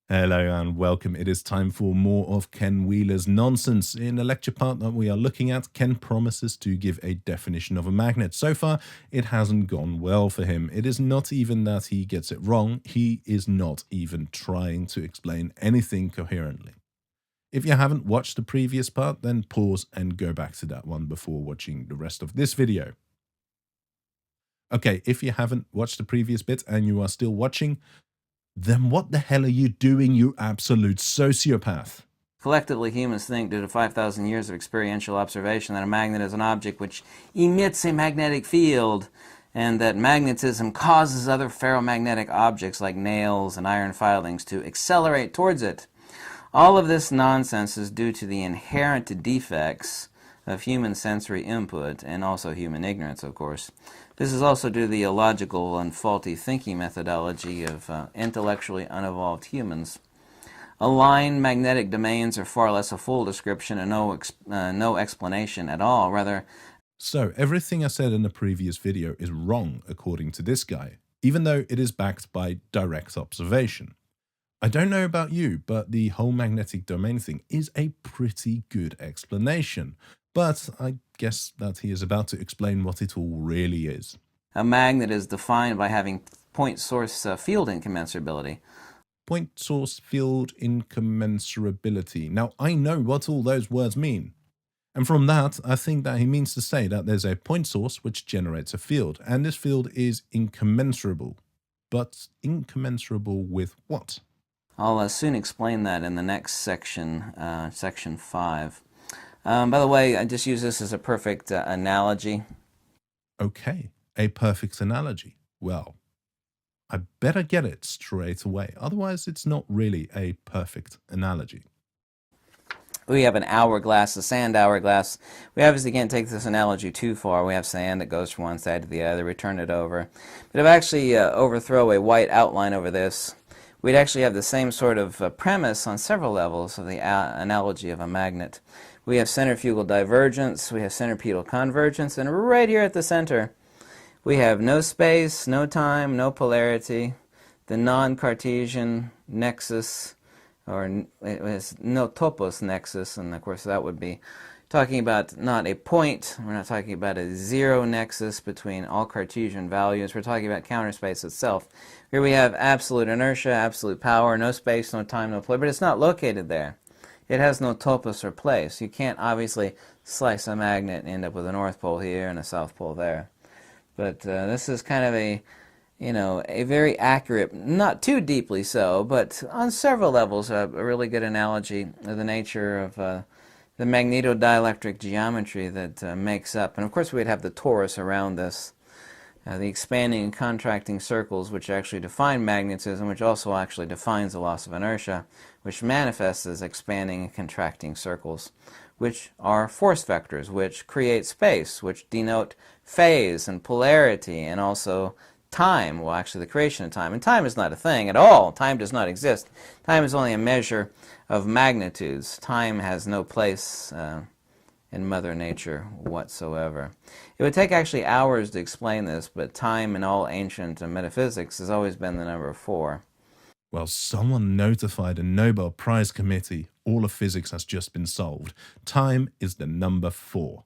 Hello and welcome. It is time for more of Ken Wheeler's nonsense. In the lecture part that we are looking at, Ken promises to give a definition of a magnet. So far, it hasn't gone well for him. It is not even that he gets it wrong, he is not even trying to explain anything coherently. If you haven't watched the previous part, then pause and go back to that one before watching the rest of this video. Okay, if you haven't watched the previous bit and you are still watching, then what the hell are you doing, you absolute sociopath? Collectively, humans think, due to 5,000 years of experiential observation, that a magnet is an object which emits a magnetic field, and that magnetism causes other ferromagnetic objects like nails and iron filings to accelerate towards it. All of this nonsense is due to the inherent defects of human sensory input and also human ignorance, of course. This is also due to the illogical and faulty thinking methodology of intellectually unevolved humans. Aligned magnetic domains are far less a full description and no explanation at all. Rather, so everything I said in the previous video is wrong according to this guy, even though it is backed by direct observation. I don't know about you, but the whole magnetic domain thing is a pretty good explanation. But I guess that he is about to explain what it all really is. A magnet is defined by having point source field incommensurability. Point source field incommensurability. Now, I know what all those words mean. And from that, I think that he means to say that there's a point source which generates a field, and this field is incommensurable. But incommensurable with what? I'll soon explain that in the next section, section 5. By the way, I just use this as a perfect analogy. Okay, a perfect analogy. Well, I better get it straight away. Otherwise, it's not really a perfect analogy. We have an hourglass, a sand hourglass. We obviously can't take this analogy too far. We have sand that goes from one side to the other. We turn it over. But if I actually overthrow a white outline over this, we'd actually have the same sort of premise on several levels of the analogy of a magnet. We have centrifugal divergence, we have centripetal convergence, and right here at the center, we have no space, no time, no polarity, the non-Cartesian nexus, or it has no topos nexus, and of course that would be talking about not a point, we're not talking about a zero nexus between all Cartesian values, we're talking about counter space itself. Here we have absolute inertia, absolute power, no space, no time, no polarity, but it's not located there. It has no topos or place. You can't obviously slice a magnet and end up with a North Pole here and a South Pole there. But this is kind of a, a very accurate, not too deeply so, but on several levels a really good analogy of the nature of the magnetodielectric geometry that makes up. And of course we'd have the torus around this. The expanding and contracting circles which actually define magnetism, which also actually defines the loss of inertia, which manifests as expanding and contracting circles, which are force vectors, which create space, which denote phase and polarity, and also time, well actually the creation of time. And time is not a thing at all. Time does not exist. Time is only a measure of magnitudes. Time has no place in Mother Nature whatsoever. It would take actually hours to explain this, but time in all ancient metaphysics has always been the number 4. Well, someone notified a Nobel Prize committee. All of physics has just been solved. Time is the number 4.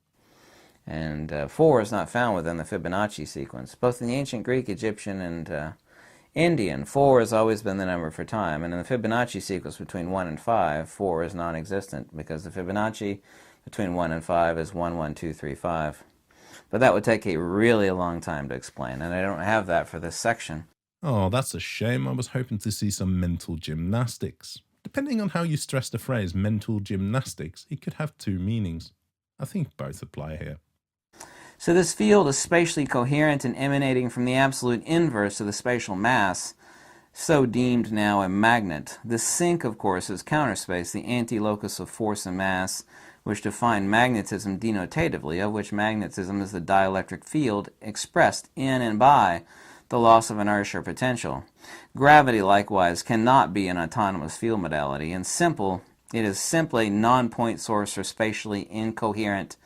And 4 is not found within the Fibonacci sequence. Both in the ancient Greek, Egyptian, and Indian, 4 has always been the number for time. And in the Fibonacci sequence between 1 and 5, 4 is non-existent because the Fibonacci between 1 and 5 is 1, 1, 2, 3, 5. But that would take a really long time to explain, and I don't have that for this section. Oh, that's a shame. I was hoping to see some mental gymnastics. Depending on how you stress the phrase mental gymnastics, it could have 2 meanings. I think both apply here. So this field is spatially coherent and emanating from the absolute inverse of the spatial mass, so deemed now a magnet. The sink, of course, is counter space, the anti-locus of force and mass, which define magnetism denotatively, of which magnetism is the dielectric field expressed in and by the loss of inertia or potential. Gravity, likewise, cannot be an autonomous field modality. In simple, it is simply non-point source or spatially incoherent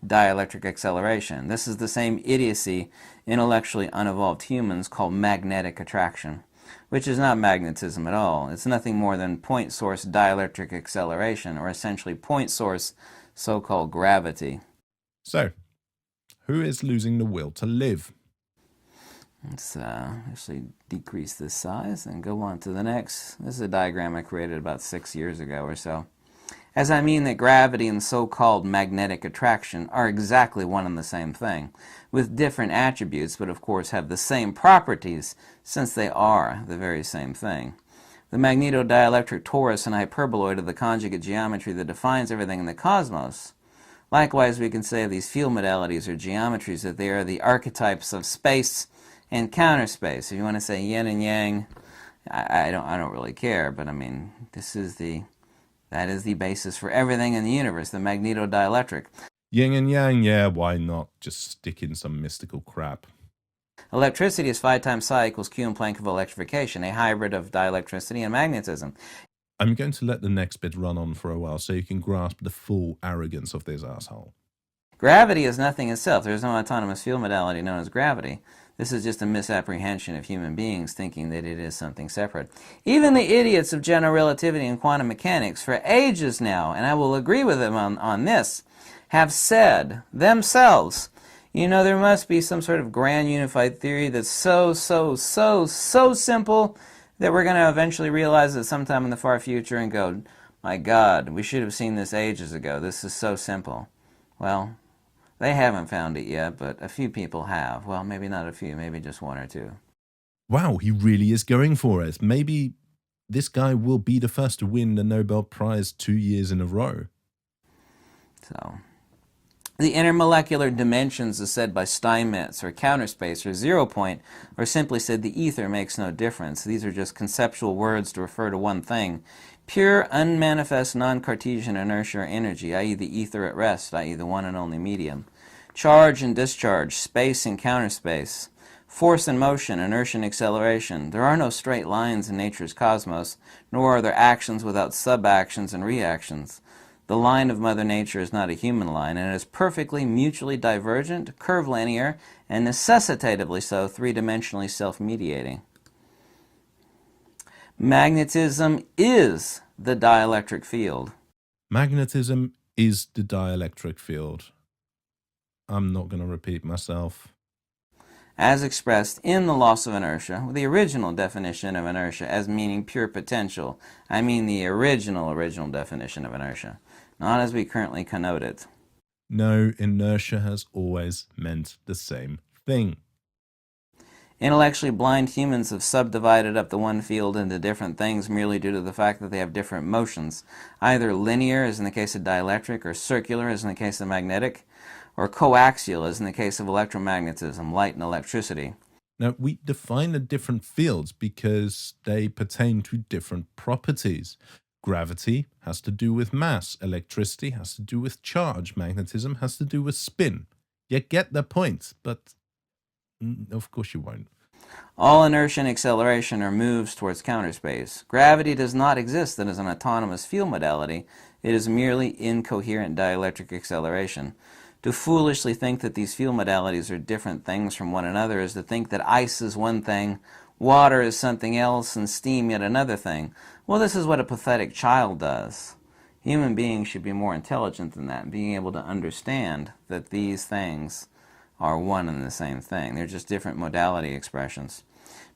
dielectric acceleration. This is the same idiocy intellectually unevolved humans call magnetic attraction. which is not magnetism at all. It's nothing more than point source dielectric acceleration, or essentially point source so-called gravity. So, who is losing the will to live? Let's actually decrease this size and go on to the next. This is a diagram I created about 6 years ago or so. As I mean that gravity and so-called magnetic attraction are exactly one and the same thing, with different attributes, but of course have the same properties, since they are the very same thing. The magnetodielectric torus and hyperboloid of the conjugate geometry that defines everything in the cosmos. Likewise, we can say of these field modalities or geometries that they are the archetypes of space and counter space. If you want to say yin and yang, I don't really care, but I mean, that is the basis for everything in the universe, the magnetodielectric. Yin and yang, yeah, why not just stick in some mystical crap? Electricity is phi times psi equals Q in Planck of electrification, a hybrid of dielectricity and magnetism. I'm going to let the next bit run on for a while so you can grasp the full arrogance of this asshole. Gravity is nothing itself. There is no autonomous field modality known as gravity. This is just a misapprehension of human beings thinking that it is something separate. Even the idiots of general relativity and quantum mechanics for ages now, and I will agree with them on this, have said themselves, you know, there must be some sort of grand unified theory that's so simple that we're going to eventually realize it sometime in the far future and go, my God, we should have seen this ages ago. This is so simple. Well, they haven't found it yet, but a few people have. Well, maybe not a few, maybe just one or two. Wow, he really is going for it. Maybe this guy will be the first to win the Nobel Prize 2 years in a row. So, the intermolecular dimensions as said by Steinmetz or counterspace or 0 point, or simply said the ether makes no difference. These are just conceptual words to refer to one thing. Pure, unmanifest, non-Cartesian inertia or energy, i.e. the ether at rest, i.e. the one and only medium. Charge and discharge, space and counterspace. Force and motion, inertia and acceleration. There are no straight lines in nature's cosmos, nor are there actions without sub-actions and reactions. The line of Mother Nature is not a human line, and it is perfectly mutually divergent, curvilinear, and necessitatively so, three-dimensionally self-mediating. Magnetism is the dielectric field. Magnetism is the dielectric field. I'm not going to repeat myself. As expressed in the loss of inertia, the original definition of inertia as meaning pure potential. I mean the original definition of inertia, not as we currently connote it. No, inertia has always meant the same thing. Intellectually blind humans have subdivided up the one field into different things merely due to the fact that they have different motions, either linear, as in the case of dielectric, or circular, as in the case of magnetic, or coaxial, as in the case of electromagnetism, light and electricity. Now, we define the different fields because they pertain to different properties. Gravity has to do with mass, electricity has to do with charge, magnetism has to do with spin. You get the point, but of course you won't. All inertia and acceleration are moves towards counterspace. Gravity does not exist as an autonomous field modality. It is merely incoherent dielectric acceleration. To foolishly think that these field modalities are different things from one another is to think that ice is one thing, water is something else, and steam yet another thing. Well, this is what a pathetic child does. Human beings should be more intelligent than that, being able to understand that these things are one and the same thing. They're just different modality expressions.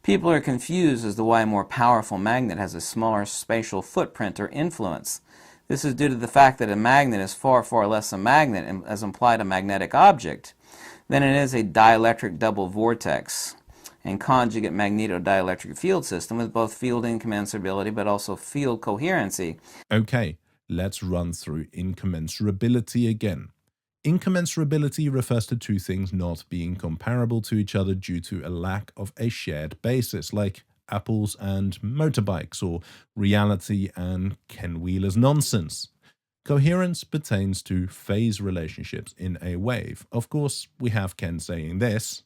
People are confused as to why a more powerful magnet has a smaller spatial footprint or influence. This is due to the fact that a magnet is far less a magnet, as implied a magnetic object, than it is a dielectric double vortex and conjugate magnetodielectric field system with both field incommensurability but also field coherency. Okay, let's run through incommensurability again. Incommensurability refers to two things not being comparable to each other due to a lack of a shared basis, like apples and motorbikes, or reality and Ken Wheeler's nonsense. Coherence pertains to phase relationships in a wave. Of course, we have Ken saying this.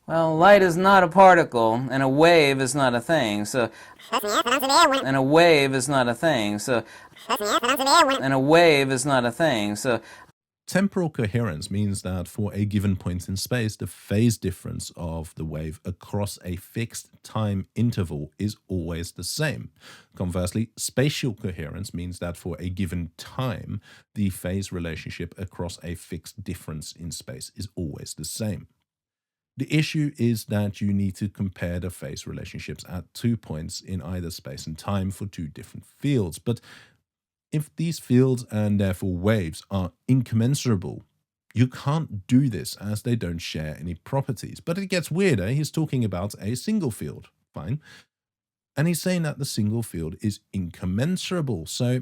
Well, light is not a particle, and a wave is not a thing, so... And a wave is not a thing, so... And a wave is not a thing, so... Temporal coherence means that for a given point in space, the phase difference of the wave across a fixed time interval is always the same. Conversely, spatial coherence means that for a given time, the phase relationship across a fixed difference in space is always the same. The issue is that you need to compare the phase relationships at 2 points in either space and time for two different fields. But if these fields and therefore waves are incommensurable, you can't do this as they don't share any properties. But it gets weirder. He's talking about a single field. Fine. And he's saying that the single field is incommensurable. So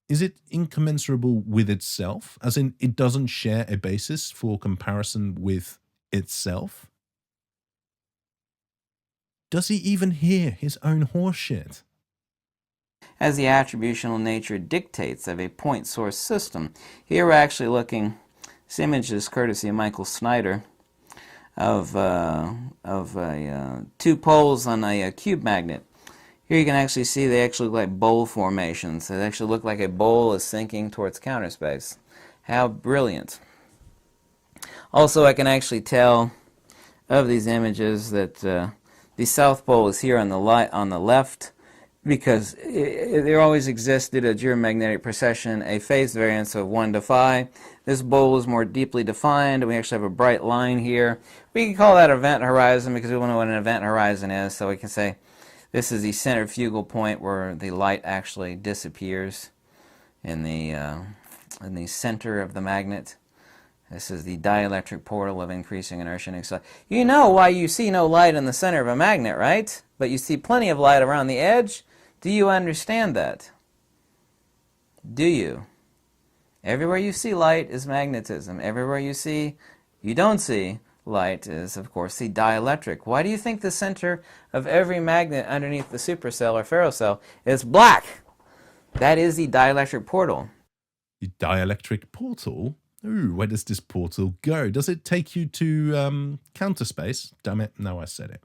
is it incommensurable with itself? As in, it doesn't share a basis for comparison with itself? Does he even hear his own horseshit? As the attributional nature dictates of a point source system. Here we're actually looking, this image is courtesy of Michael Snyder, of two poles on a cube magnet. Here you can actually see they actually look like bowl formations. They actually look like a bowl is sinking towards counter space. How brilliant. Also, I can actually tell of these images that the south pole is here on the left, because there always exists, due to geomagnetic precession, a phase variance of 1 to phi. This bowl is more deeply defined. We actually have a bright line here. We can call that event horizon because we want to know what an event horizon is. So we can say this is the centrifugal point where the light actually disappears in the center of the magnet. This is the dielectric portal of increasing inertia and acceleration. You know why you see no light in the center of a magnet, right? But you see plenty of light around the edge. Do you understand that? Do you? Everywhere you see light is magnetism. Everywhere you don't see light is, of course, the dielectric. Why do you think the center of every magnet underneath the supercell or ferrocell is black? That is the dielectric portal. The dielectric portal? Ooh, where does this portal go? Does it take you to counter space? Damn it, now I said it.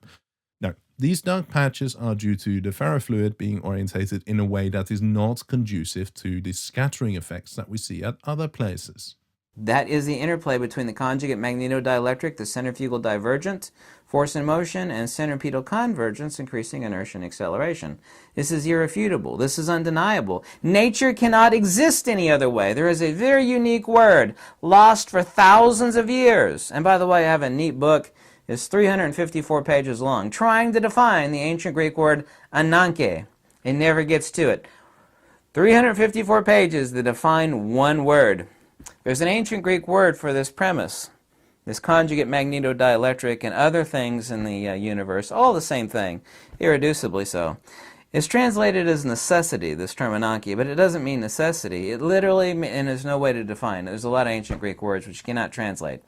No, these dark patches are due to the ferrofluid being orientated in a way that is not conducive to the scattering effects that we see at other places. That is the interplay between the conjugate magnetodielectric, the centrifugal divergent, force and motion, and centripetal convergence, increasing inertia and acceleration. This is irrefutable. This is undeniable. Nature cannot exist any other way. There is a very unique word, lost for thousands of years. And by the way, I have a neat book. It's 354 pages long, trying to define the ancient Greek word ananke. It never gets to it. 354 pages to define one word. There's an ancient Greek word for this premise, this conjugate magnetodielectric and other things in the universe, all the same thing, irreducibly so. It's translated as necessity, this term ananke, but it doesn't mean necessity. It literally, and there's no way to define it. There's a lot of ancient Greek words which you cannot translate.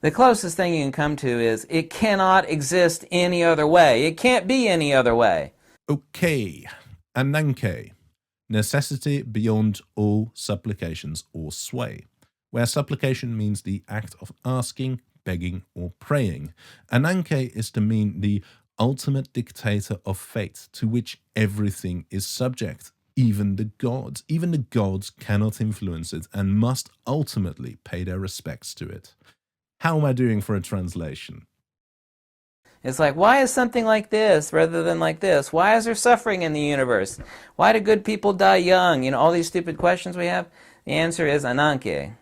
The closest thing you can come to is, it cannot exist any other way. It can't be any other way. Okay, ananke, necessity beyond all supplications or sway, where supplication means the act of asking, begging, or praying. Ananke is to mean the ultimate dictator of fate, to which everything is subject, even the gods. Even the gods cannot influence it and must ultimately pay their respects to it. How am I doing for a translation? It's like, why is something like this rather than like this? Why is there suffering in the universe? Why do good people die young? You know, all these stupid questions we have. The answer is ananke,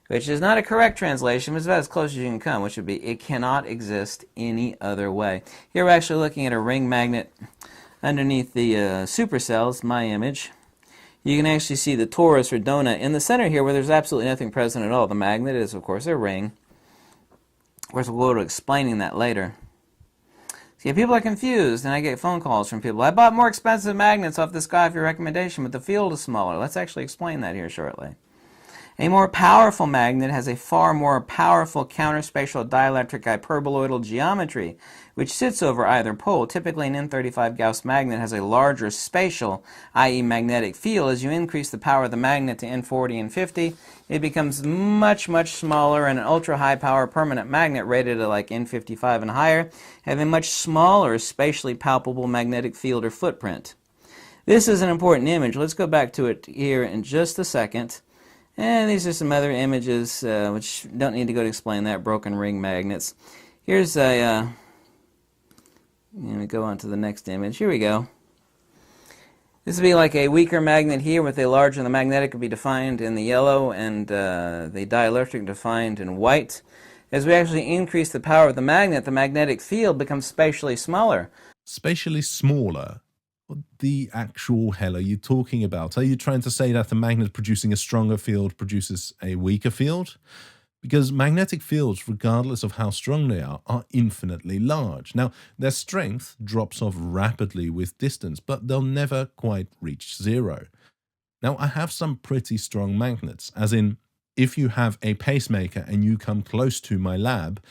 which is not a correct translation, but it's about as close as you can come, which would be, it cannot exist any other way. Here we're actually looking at a ring magnet underneath the supercells, my image. You can actually see the torus or donut in the center here where there's absolutely nothing present at all. The magnet is, of course, a ring. Of course, we'll go to explaining that later. See, people are confused, and I get phone calls from people. I bought more expensive magnets off this guy for your recommendation, but the field is smaller. Let's actually explain that here shortly. A more powerful magnet has a far more powerful counterspatial dielectric hyperboloidal geometry, which sits over either pole. Typically, an N35 Gauss magnet has a larger spatial, i.e. magnetic field. As you increase the power of the magnet to N40 and 50, it becomes much, much smaller, and an ultra-high power permanent magnet rated at like N55 and higher have a much smaller, spatially palpable magnetic field or footprint. This is an important image. Let's go back to it here in just a second. And these are some other images, which don't need to go to explain that, broken ring magnets. Here's a, let me go on to the next image. Here we go. This would be like a weaker magnet here, with a larger, the magnetic would be defined in the yellow and the dielectric defined in white. As we actually increase the power of the magnet, the magnetic field becomes spatially smaller. Spatially smaller? What the actual hell are you talking about? Are you trying to say that the magnet producing a stronger field produces a weaker field? Because magnetic fields, regardless of how strong they are infinitely large. Now, their strength drops off rapidly with distance, but they'll never quite reach zero. Now, I have some pretty strong magnets, as in, if you have a pacemaker and you come close to my lab,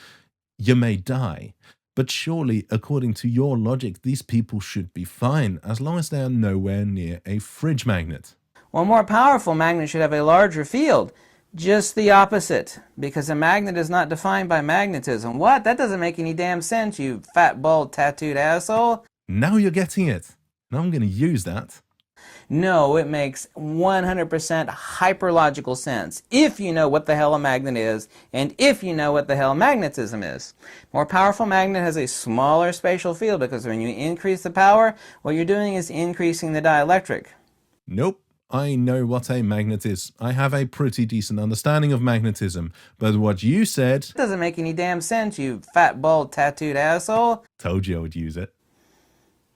you may die. But surely, according to your logic, these people should be fine, as long as they are nowhere near a fridge magnet. Well, a more powerful magnet should have a larger field. Just the opposite, because a magnet is not defined by magnetism. What? That doesn't make any damn sense, you fat, bald, tattooed asshole. Now you're getting it. Now I'm going to use that. No, it makes 100% hyperlogical sense if you know what the hell a magnet is and if you know what the hell magnetism is. More powerful magnet has a smaller spatial field because when you increase the power, what you're doing is increasing the dielectric. Nope. I know what a magnet is. I have a pretty decent understanding of magnetism. But what you said... doesn't make any damn sense, you fat, bald, tattooed asshole. Told you I would use it.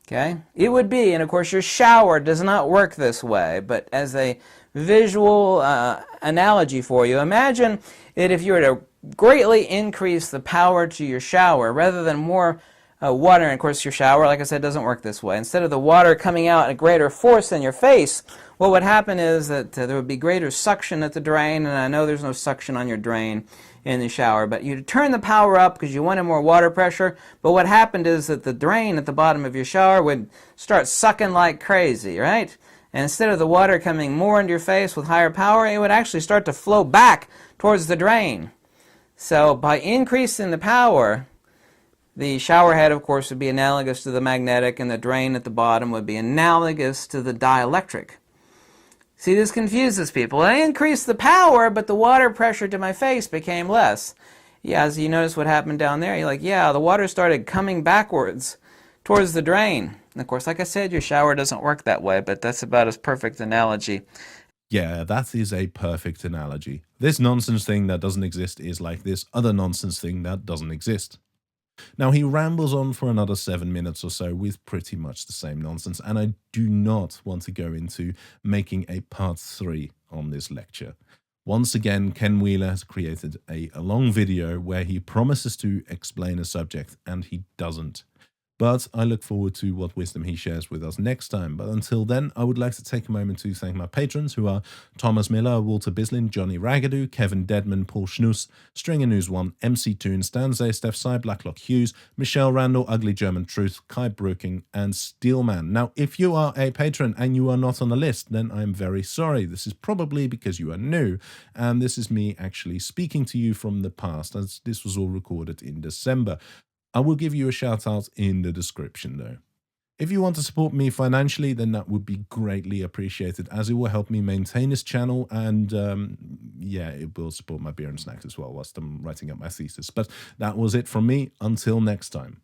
Okay? It would be, and of course your shower does not work this way, but as a visual analogy for you, imagine that if you were to greatly increase the power to your shower, rather than more water, and of course your shower, like I said, doesn't work this way. Instead of the water coming out at a greater force than your face, what would happen is that there would be greater suction at the drain, and I know there's no suction on your drain in the shower, but you'd turn the power up because you wanted more water pressure, but what happened is that the drain at the bottom of your shower would start sucking like crazy, right? And instead of the water coming more into your face with higher power, it would actually start to flow back towards the drain. So by increasing the power, the shower head, of course, would be analogous to the magnetic, and the drain at the bottom would be analogous to the dielectric. See, this confuses people. I increased the power, but the water pressure to my face became less. Yeah, as you notice what happened down there, you're like, yeah, the water started coming backwards towards the drain. And of course, like I said, your shower doesn't work that way, but that's about as perfect analogy. Yeah, that is a perfect analogy. This nonsense thing that doesn't exist is like this other nonsense thing that doesn't exist. Now, he rambles on for another 7 minutes or so with pretty much the same nonsense, and I do not want to go into making a part 3 on this lecture. Once again, Ken Wheeler has created a long video where he promises to explain a subject, and he doesn't. But I look forward to what wisdom he shares with us next time. But until then, I would like to take a moment to thank my patrons, who are Thomas Miller, Walter Bislin, Johnny Ragadoo, Kevin Dedman, Paul Schnuss, Stringer News 1, MC Toon, Stan Zay, Steph Sy, Blacklock Hughes, Michelle Randall, Ugly German Truth, Kai Brooking, and Steelman. Now, if you are a patron and you are not on the list, then I'm very sorry. This is probably because you are new, and this is me actually speaking to you from the past, as this was all recorded in December. I will give you a shout out in the description though. If you want to support me financially, then that would be greatly appreciated, as it will help me maintain this channel, and yeah, it will support my beer and snacks as well whilst I'm writing up my thesis. But that was it from me. Until next time.